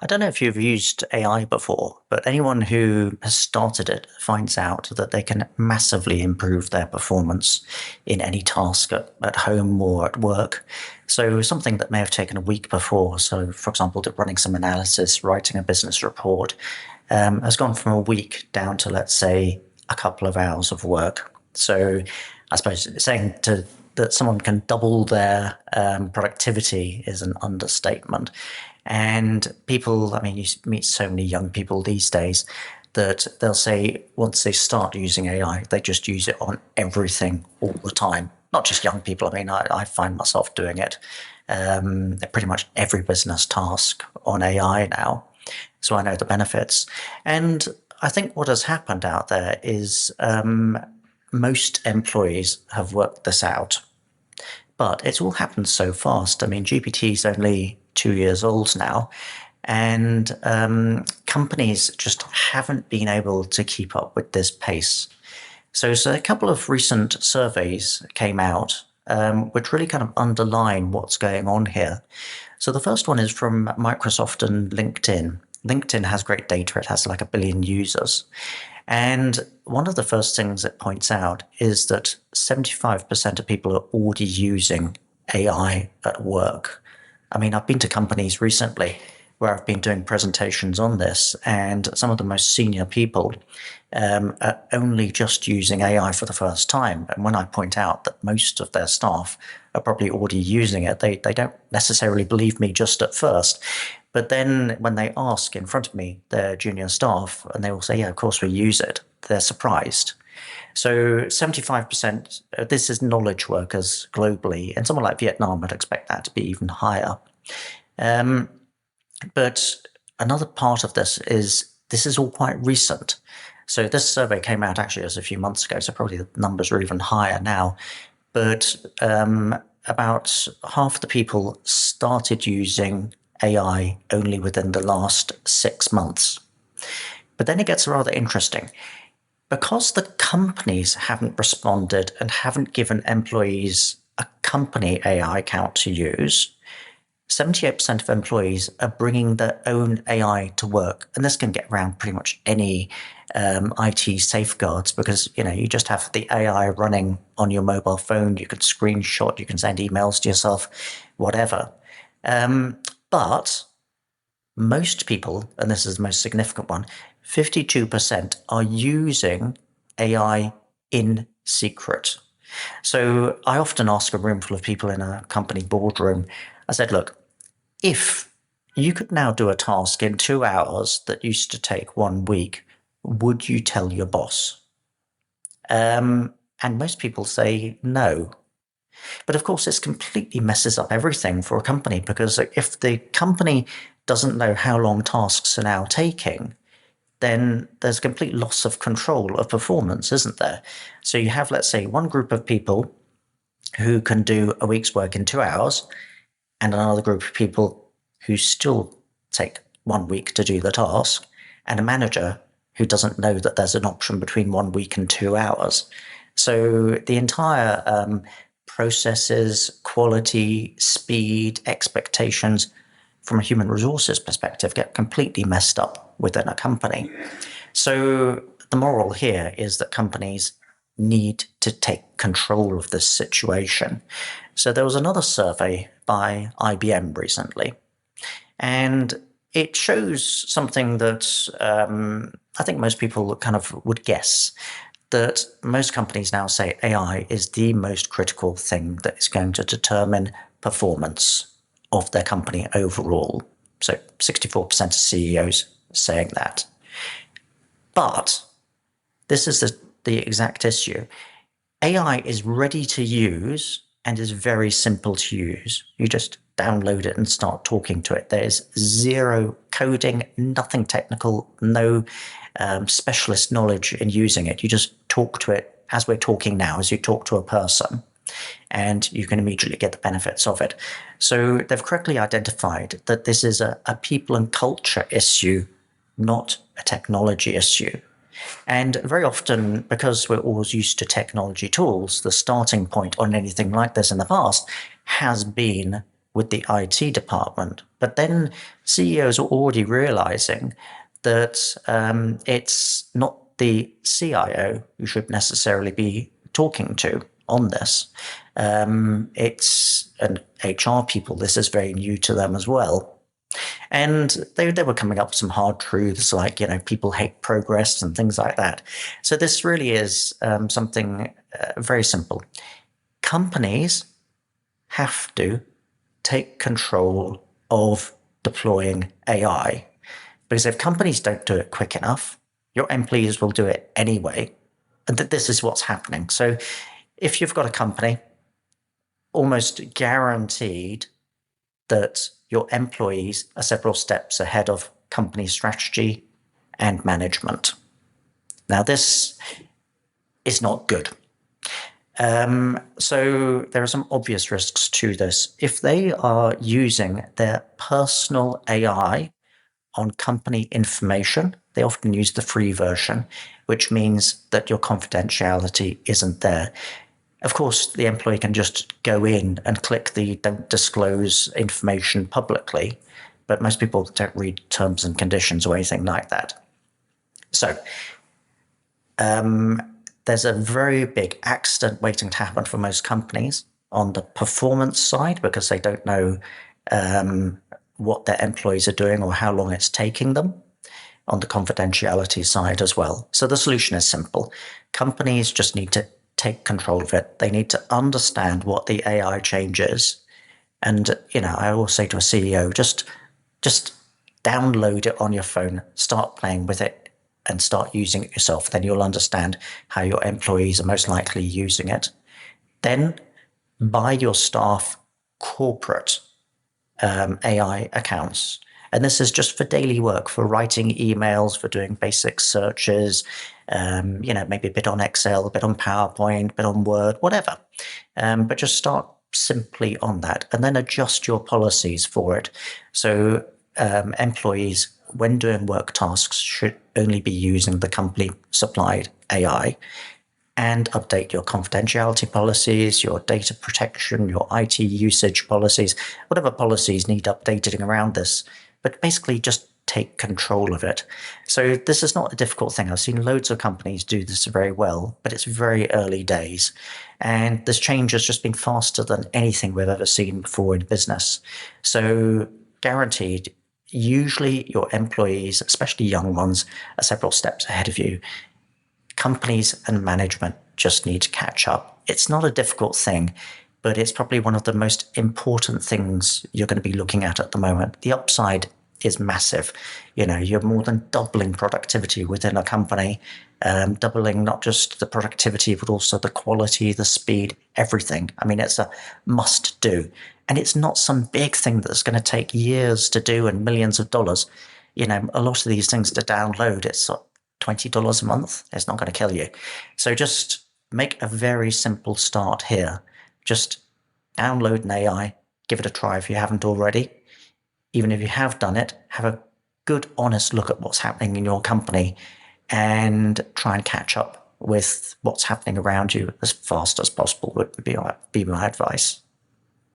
I don't know if you've used AI before, but anyone who has started it finds out that they can massively improve their performance in any task at home or at work. So something that may have taken a week before, so for example, running some analysis, writing a business report, has gone from a week down to, let's say, a couple of hours of work. So I suppose saying that someone can double their productivity is an understatement. And people, I mean, you meet so many young people these days that they'll say once they start using AI, they just use it on everything all the time. Not just young people. I mean, I find myself doing it. Pretty much every business task on AI now. So I know the benefits. And I think what has happened out there is most employees have worked this out. But it's all happened so fast. I mean, GPT is only 2 years old now, and companies just haven't been able to keep up with this pace. So a couple of recent surveys came out, which really kind of underline what's going on here. So the first one is from Microsoft and LinkedIn. LinkedIn has great data. It has like 1 billion users. And one of the first things it points out is that 75% of people are already using AI at work. I mean, I've been to companies recently where I've been doing presentations on this, and some of the most senior people are only just using AI for the first time. And when I point out that most of their staff are probably already using it, they don't necessarily believe me just at first. But then when they ask in front of me, their junior staff, and they will say, yeah, of course we use it, they're surprised. So 75%, this is knowledge workers globally. And someone like Vietnam, I'd expect that to be even higher. But another part of this is all quite recent. So this survey came out actually just a few months ago, so probably the numbers are even higher now. But about half the people started using AI only within the last 6 months. But then it gets rather interesting. Because the companies haven't responded and haven't given employees a company AI account to use, 78% of employees are bringing their own AI to work. And this can get around pretty much any IT safeguards because, you just have the AI running on your mobile phone. You can screenshot, you can send emails to yourself, whatever. But most people, and this is the most significant one, 52% are using AI in secret. So I often ask a room full of people in a company boardroom, I said, look, if you could now do a task in 2 hours that used to take 1 week, would you tell your boss? And most people say no. But of course, this completely messes up everything for a company because if the company doesn't know how long tasks are now taking, then there's a complete loss of control of performance, isn't there? So you have, let's say, one group of people who can do a week's work in 2 hours, and another group of people who still take 1 week to do the task, and a manager who doesn't know that there's an option between 1 week and 2 hours. So the entire processes, quality, speed, expectations from a human resources perspective get completely messed up within a company. So the moral here is that companies need to take control of this situation. So there was another survey by IBM recently, and it shows something that I think most people kind of would guess, that most companies now say AI is the most critical thing that is going to determine performance of their company overall. So 64% of CEOs saying that. But this is the exact issue. AI is ready to use and is very simple to use. You just download it and start talking to it. There's zero coding, nothing technical, no specialist knowledge in using it. You just talk to it as we're talking now, as you talk to a person, and you can immediately get the benefits of it. So they've correctly identified that this is a people and culture issue, not a technology issue. And very often, because we're always used to technology tools, the starting point on anything like this in the past has been with the IT department. But then CEOs are already realizing that it's not the CIO who should necessarily be talking to on this. It's an HR people. This is very new to them as well. And they were coming up with some hard truths like, people hate progress and things like that. So this really is something very simple. Companies have to take control of deploying AI, because if companies don't do it quick enough, your employees will do it anyway. And this is what's happening. So if you've got a company, almost guaranteed that your employees are several steps ahead of company strategy and management. Now, this is not good. So there are some obvious risks to this. If they are using their personal AI on company information, they often use the free version, which means that your confidentiality isn't there. Of course, the employee can just go in and click the don't disclose information publicly, but most people don't read terms and conditions or anything like that. So there's a very big accident waiting to happen for most companies on the performance side, because they don't know what their employees are doing or how long it's taking them, on the confidentiality side as well. So the solution is simple. Companies just need to take control of it. They need to understand what the AI change is. And, I always say to a CEO, just download it on your phone, start playing with it and start using it yourself. Then you'll understand how your employees are most likely using it. Then buy your staff corporate AI accounts. And this is just for daily work, for writing emails, for doing basic searches, maybe a bit on Excel, a bit on PowerPoint, a bit on Word, whatever. But just start simply on that and then adjust your policies for it. So employees, when doing work tasks, should only be using the company supplied AI, and update your confidentiality policies, your data protection, your IT usage policies, whatever policies need updating around this. But basically just take control of it. So this is not a difficult thing. I've seen loads of companies do this very well, but it's very early days. And this change has just been faster than anything we've ever seen before in business. So guaranteed, usually your employees, especially young ones, are several steps ahead of you. Companies and management just need to catch up. It's not a difficult thing, but it's probably one of the most important things you're going to be looking at the moment. The upside is massive. You're more than doubling productivity within a company, doubling not just the productivity, but also the quality, the speed, everything. I mean, it's a must do. And it's not some big thing that's going to take years to do and millions of dollars. A lot of these things to download, it's $20 a month. It's not going to kill you. So just make a very simple start here. Just download an AI, give it a try if you haven't already. Even if you have done it, have a good, honest look at what's happening in your company and try and catch up with what's happening around you as fast as possible would be my advice.